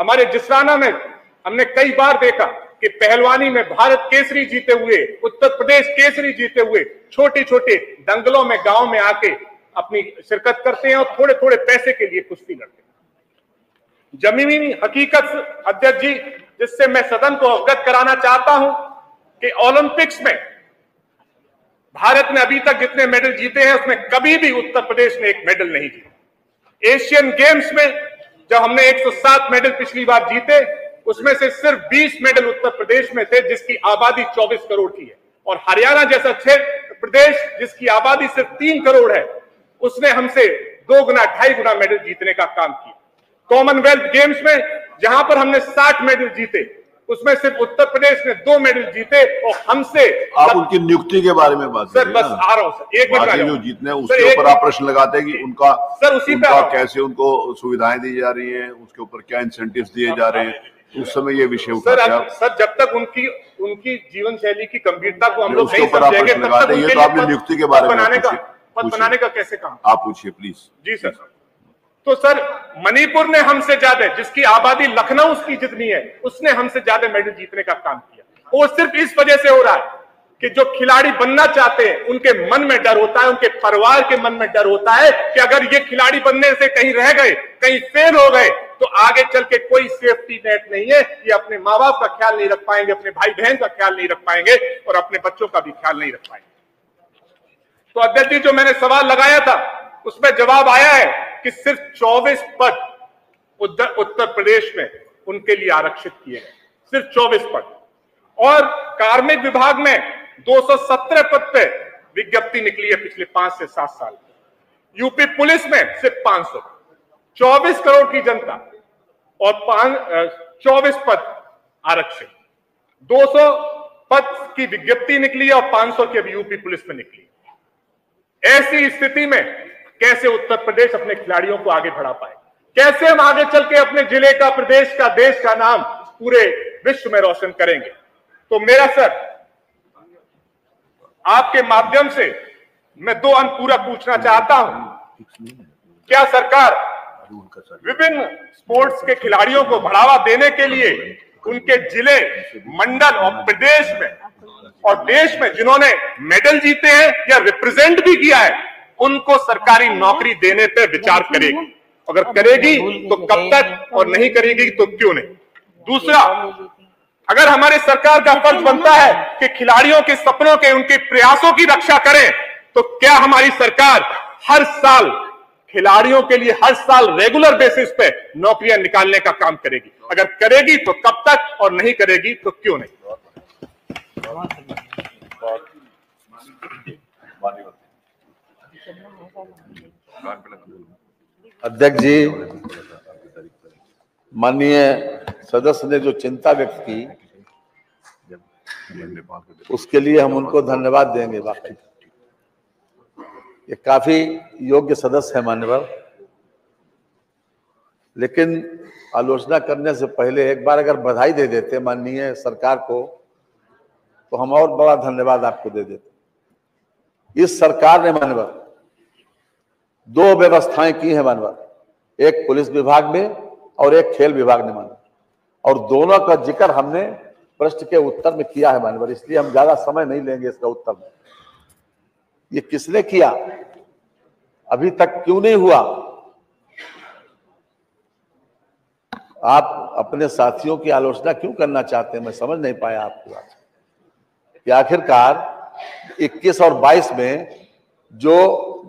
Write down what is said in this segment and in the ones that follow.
हमारे जिसराना में हमने कई बार देखा कि पहलवानी में भारत केसरी जीते हुए, उत्तर प्रदेश केसरी जीते हुए छोटे छोटे दंगलों में गांव में आके अपनी शिरकत करते हैं और थोड़े थोड़े पैसे के लिए कुश्ती लड़ते हैं। जमीनी हकीकत अध्यक्ष जी, जिससे मैं सदन को अवगत कराना चाहता हूं कि ओलंपिक्स में भारत ने अभी तक जितने मेडल जीते हैं उसमें कभी भी उत्तर प्रदेश ने एक मेडल नहीं जीता। एशियन गेम्स में जब हमने 107 मेडल पिछली बार जीते, उसमें से सिर्फ 20 मेडल उत्तर प्रदेश में थे, जिसकी आबादी 24 करोड़ की है। और हरियाणा जैसा क्षेत्र प्रदेश जिसकी आबादी सिर्फ 3 करोड़ है, उसने हमसे 2 गुना 2.5 गुना मेडल जीतने का काम किया। कॉमनवेल्थ गेम्स में जहां पर हमने 60 मेडल जीते, उसमें सिर्फ उत्तर प्रदेश ने 2 मेडल जीते और हमसे। आप उनकी नियुक्ति के बारे में बात सर, बस आ रहा हूं सर, एक मिनट जो जीतने उसके ऊपर आप प्रश्न लगाते हैं कि उनका सर उसी पे कैसे उनको सुविधाएं दी जा रही हैं, उसके ऊपर क्या इंसेंटिव्स दिए जा रहे हैं, उस समय ये विषय उठाते हैं सर। जब तक उनकी जीवन शैली की गंभीरता को हम लोग नहीं समझेंगे, तब तक ये तो आपने नियुक्ति के बारे में बनाने का कैसे काम आप पूछिए प्लीज। जी सर। तो सर, मणिपुर ने हमसे ज्यादा, जिसकी आबादी लखनऊ की जितनी है, उसने हमसे ज्यादा मेडल जीतने का काम किया। वो सिर्फ इस वजह से हो रहा है कि जो खिलाड़ी बनना चाहते हैं उनके मन में डर होता है, उनके परिवार के मन में डर होता है कि अगर ये खिलाड़ी बनने से कहीं रह गए, कहीं फेल हो गए, तो आगे चल के कोई सेफ्टी नेट नहीं है। ये अपने माँ बाप का ख्याल नहीं रख पाएंगे, अपने भाई बहन का ख्याल नहीं रख पाएंगे और अपने बच्चों का भी ख्याल नहीं रख पाएंगे। तो अध्यक्ष जी, जो मैंने सवाल लगाया था उसमें जवाब आया है कि सिर्फ 24 पद उत्तर प्रदेश में उनके लिए आरक्षित किए गए, सिर्फ 24 पद। और कार्मिक विभाग में 217 पद पे विज्ञप्ति निकली है पिछले 5 से 7 साल। यूपी पुलिस में सिर्फ 500, 24 करोड़ की जनता और 24 पद आरक्षित। 200 पद की विज्ञप्ति निकली है और 500 की अभी यूपी पुलिस में निकली। ऐसी स्थिति में कैसे उत्तर प्रदेश अपने खिलाड़ियों को आगे बढ़ा पाए? कैसे हम आगे चल के अपने जिले का, प्रदेश का, देश का नाम पूरे विश्व में रोशन करेंगे? तो मेरा सर, आपके माध्यम से मैं 2 अनुपूरक पूछना चाहता हूं। क्या सरकार विभिन्न स्पोर्ट्स के खिलाड़ियों को बढ़ावा देने के लिए उनके जिले, मंडल और प्रदेश में और देश में जिन्होंने मेडल जीते हैं या रिप्रेजेंट भी किया है, उनको सरकारी नौकरी देने पर विचार करेगी? अगर करेगी तो कब तक, और नहीं करेगी तो क्यों नहीं? दूसरा, अगर हमारे सरकार का फर्ज बनता है कि खिलाड़ियों के सपनों के, उनके प्रयासों की रक्षा करें, तो क्या हमारी सरकार हर साल खिलाड़ियों के लिए हर साल रेगुलर बेसिस पे नौकरियां निकालने का काम करेगी? अगर करेगी तो कब तक, और नहीं करेगी तो क्यों नहीं? अध्यक्ष जी, माननीय सदस्य ने जो चिंता व्यक्त की, उसके लिए हम उनको धन्यवाद देंगे। वाकई ये काफी योग्य सदस्य है मान्यवर, लेकिन आलोचना करने से पहले एक बार अगर बधाई दे देते माननीय सरकार को, तो हम और बड़ा धन्यवाद आपको दे देते। इस सरकार ने मान्यवर 2 व्यवस्थाएं की है मान्यवर, एक पुलिस विभाग में और एक खेल विभाग ने मान्यवर, और दोनों का जिक्र हमने प्रश्न के उत्तर में किया है मान्यवर, इसलिए हम ज्यादा समय नहीं लेंगे इसका उत्तर में। ये किसने किया, अभी तक क्यों नहीं हुआ? आप अपने साथियों की आलोचना क्यों करना चाहते हैं, मैं समझ नहीं पाया आपकी बात कि आखिरकार 21 और 22 में जो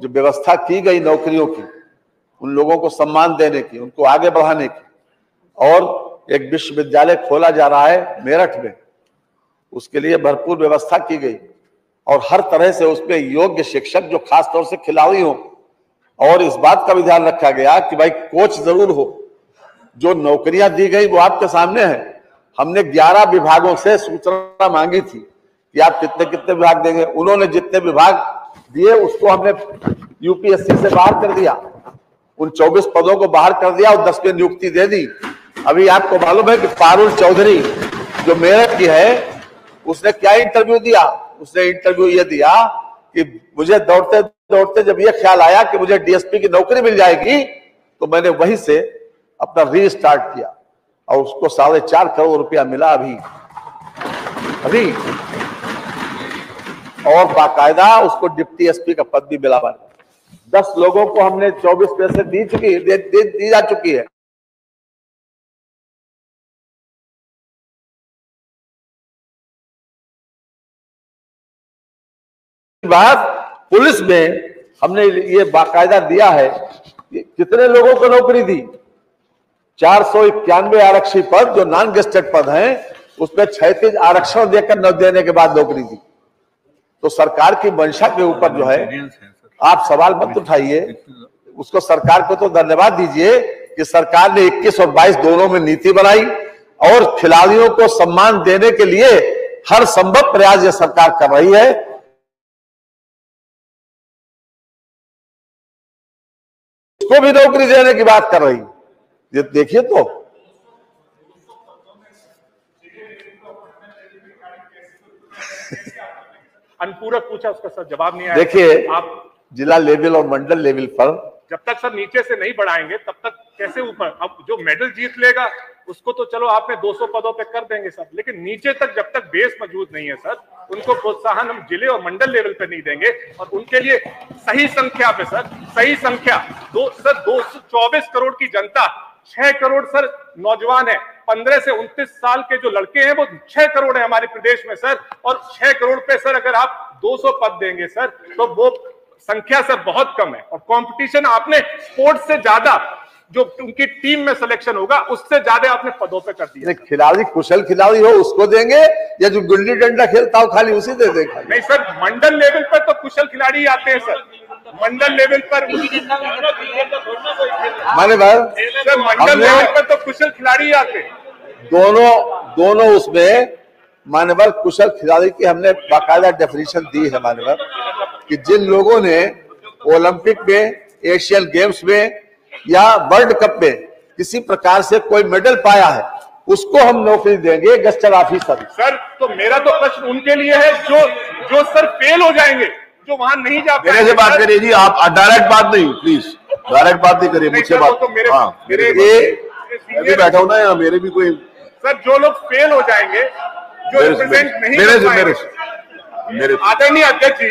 व्यवस्था की गई नौकरियों की, उन लोगों को सम्मान देने की, उनको आगे बढ़ाने की, और एक विश्वविद्यालय खोला जा रहा है मेरठ में, उसके लिए भरपूर व्यवस्था की गई और हर तरह से उसमें योग्य शिक्षक जो खास तौर से खिलाड़ी हो, और इस बात का भी ध्यान रखा गया कि भाई कोच जरूर हो। जो नौकरियां दी गई वो आपके सामने है। हमने 11 विभागों से सूचना मांगी थी कि आप कितने कितने विभाग देंगे, उन्होंने जितने विभाग दिए उसको हमने यूपीएससी से बाहर कर दिया, उन 24 पदों को बाहर कर दिया और 10 में नियुक्ति दे दी। अभी आपको मालूम है कि पारुल चौधरी जो मेरठ की है, उसने क्या इंटरव्यू दिया? उसने इंटरव्यू ये दिया कि मुझे दौड़ते दौड़ते जब ये ख्याल आया कि मुझे डीएसपी की नौकरी मिल जाएगी, तो मैंने वहीं से अपना रीस्टार्ट किया और उसको 4.5 करोड़ रुपया मिला अभी और बाकायदा उसको डिप्टी एसपी का पद भी मिला। 10 लोगों को हमने 24 पैसे दी जा चुकी है। बात पुलिस में हमने ये बाकायदा दिया है। कितने लोगों को नौकरी दी? 491 आरक्षी पद जो नॉन गेस्टेड पद हैं, उसमें 36 आरक्षण देकर न देने के बाद नौकरी दी। तो सरकार की मंशा के ऊपर जो है आप सवाल मत उठाइए, उसको सरकार को तो धन्यवाद दीजिए कि सरकार ने 21 और 22 दोनों में नीति बनाई और खिलाड़ियों को सम्मान देने के लिए हर संभव प्रयास ये सरकार कर रही है। उसको भी नौकरी देने की बात कर रही है। ये देखिए तो अनुपूरक पूछा, उसका सर जवाब नहीं आया। देखिए आप जिला लेवल और मंडल लेवल पर जब तक सर नीचे से नहीं बढ़ाएंगे तब तक कैसे ऊपर? अब जो मेडल जीत लेगा उसको तो चलो आपने 200 पदों पे कर देंगे सर, लेकिन नीचे तक जब तक बेस मौजूद नहीं है सर, उनको प्रोत्साहन हम जिले और मंडल लेवल पे नहीं देंगे। और उनके लिए सही संख्या पे सर, सही संख्या 224 करोड़ की जनता, 6 करोड़ सर नौजवान है, 15 से 29 साल के जो लड़के हैं वो 6 करोड़ है हमारे प्रदेश में सर। और 6 करोड़ पे सर अगर आप 200 पद देंगे सर तो वो संख्या सर बहुत कम है। और कंपटीशन आपने स्पोर्ट्स से ज्यादा जो उनकी टीम में सिलेक्शन होगा उससे ज्यादा आपने पदों पे कर दिया। खिलाड़ी कुशल खिलाड़ी हो उसको देंगे या जो गुल्ली डंडा खेलता हो खाली उसी दे देंगे? नहीं सर, मंडल लेवल पर तो कुशल खिलाड़ी आते हैं सर। मंडल लेवल पर माने भाई सर, मंडल लेवल पर तो कुशल खिलाड़ी आते हैं। दोनों उसमें मान्यवर कुशल खिलाड़ी की हमने बाकायदा डेफिनेशन दी है मान्यवर, कि जिन लोगों ने ओलंपिक में, एशियन गेम्स में या वर्ल्ड कप में किसी प्रकार से कोई मेडल पाया है उसको हम नौकरी देंगे गेस्टेड ऑफिसर। सर तो मेरा तो प्रश्न उनके लिए है जो सर फेल हो जाएंगे, जो वहां नहीं जा पाएंगे। मेरे से बात करिए जी, आप डायरेक्ट बात नहीं, प्लीज डायरेक्ट बात नहीं करिए मुझसे बात। तो मेरे मैं भी बैठा हूं ना यहाँ, मेरे भी कोई सर जो लोग फेल हो जाएंगे, जो रिप्रेजेंट नहीं कर पाएंगे, आदरणीय अध्यक्ष जी,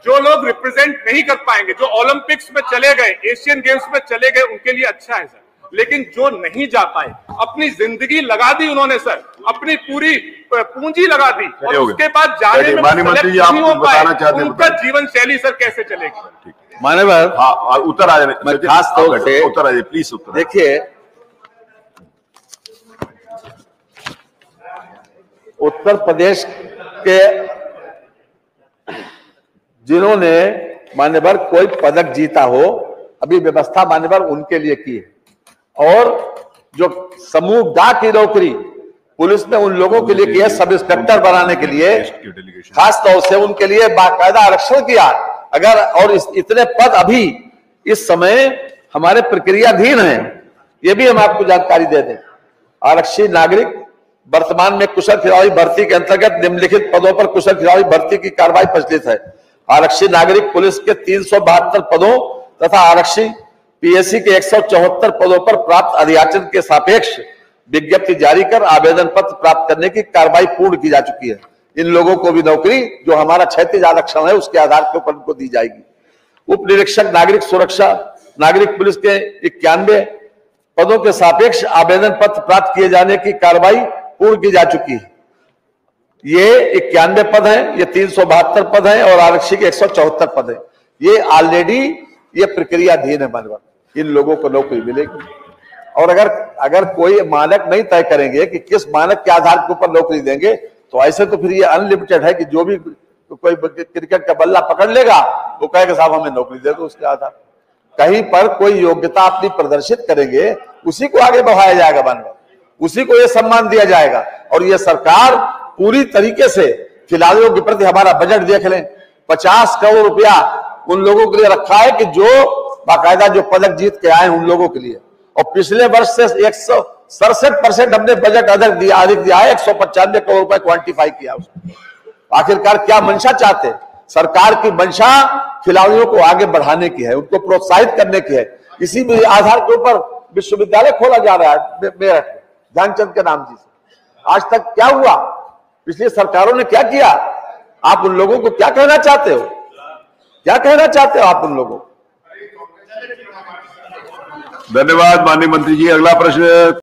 जो लोग रिप्रेजेंट नहीं कर पाएंगे, जो ओलंपिक्स में चले गए, एशियन गेम्स में चले गए, उनके लिए अच्छा है सर। लेकिन जो नहीं जा पाए, अपनी जिंदगी लगा दी उन्होंने सर, अपनी पूरी पूंजी लगा दी और उसके बाद जाने में नहीं हो पाए, उनका जीवन शैली सर कैसे चलेगी? मान्यवर उत्तर आ जाए, मैं खास तौर से उत्तर आ जाए प्लीज। उत्तर देखिए, उत्तर प्रदेश के जिन्होंने मान्यवर कोई पदक जीता हो, अभी व्यवस्था मान्यवर उनके लिए की है। और जो समूह गा की नौकरी पुलिस ने उन लोगों के लिए की है, सब इंस्पेक्टर बनाने के लिए खास तौर से उनके लिए बाकायदा आरक्षण किया। अगर और इतने पद अभी इस समय हमारे प्रक्रियाधीन हैं, ये भी हम आपको जानकारी दे दें। आरक्षी नागरिक वर्तमान में कुशल खिलाड़ी भर्ती के अंतर्गत निम्नलिखित पदों पर कुशल खिलाड़ी भर्ती की कार्रवाई प्रचलित है। आरक्षी नागरिक पुलिस के 372 पदों तथा आरक्षी पीएससी के 174 पदों पर प्राप्त अधियाचन के सापेक्ष विज्ञप्ति जारी कर आवेदन पत्र प्राप्त करने की कार्रवाई पूर्ण की जा चुकी है। इन लोगों को भी नौकरी जो हमारा 36 आरक्षण है उसके आधार के ऊपर उनको दी जाएगी। उप निरीक्षक नागरिक सुरक्षा नागरिक पुलिस के 91 पदों के सापेक्ष आवेदन पत्र प्राप्त किए जाने की कार्रवाई पूर्ण की जा चुकी है। ये 91 पद हैं, ये 372 पद हैं और आरक्षी के 174 पद हैं। ये ऑलरेडी ये प्रक्रियाधीन है मानव, इन लोगों को नौकरी मिलेगी। और अगर कोई मानक नहीं तय करेंगे कि किस मानक के आधार के ऊपर नौकरी देंगे, तो ऐसे तो फिर ये अनलिमिटेड है कि जो भी कोई क्रिकेट का बल्ला पकड़ लेगा वो कहेगा साहब हमें नौकरी दे दो उसके आधार। कहीं पर कोई योग्यता अपनी प्रदर्शित करेंगे उसी को आगे बढ़ाया जाएगा मानव, उसी को ये सम्मान दिया जाएगा। और ये सरकार पूरी तरीके से खिलाड़ियों के प्रति, हमारा बजट देख लें, 50 करोड़ रुपया उन लोगों के लिए रखा है कि जो बाकायदा जो पदक जीत के आए उन लोगों के लिए। और पिछले वर्ष से 167% हमने बजट अधिक दिया है, 195 करोड़ रुपए क्वांटिफाई किया उसने। आखिरकार क्या मंशा चाहते? सरकार की मंशा खिलाड़ियों को आगे बढ़ाने की है, उनको प्रोत्साहित करने की है। इसी भी आधार के ऊपर विश्वविद्यालय खोला जा रहा है मेरठ में, ध्यानचंद के नाम जी से। आज तक क्या हुआ, पिछली सरकारों ने क्या किया? आप उन लोगों को क्या कहना चाहते हो? क्या कहना चाहते हो आप उन लोगों को? धन्यवाद माननीय मंत्री जी। अगला प्रश्न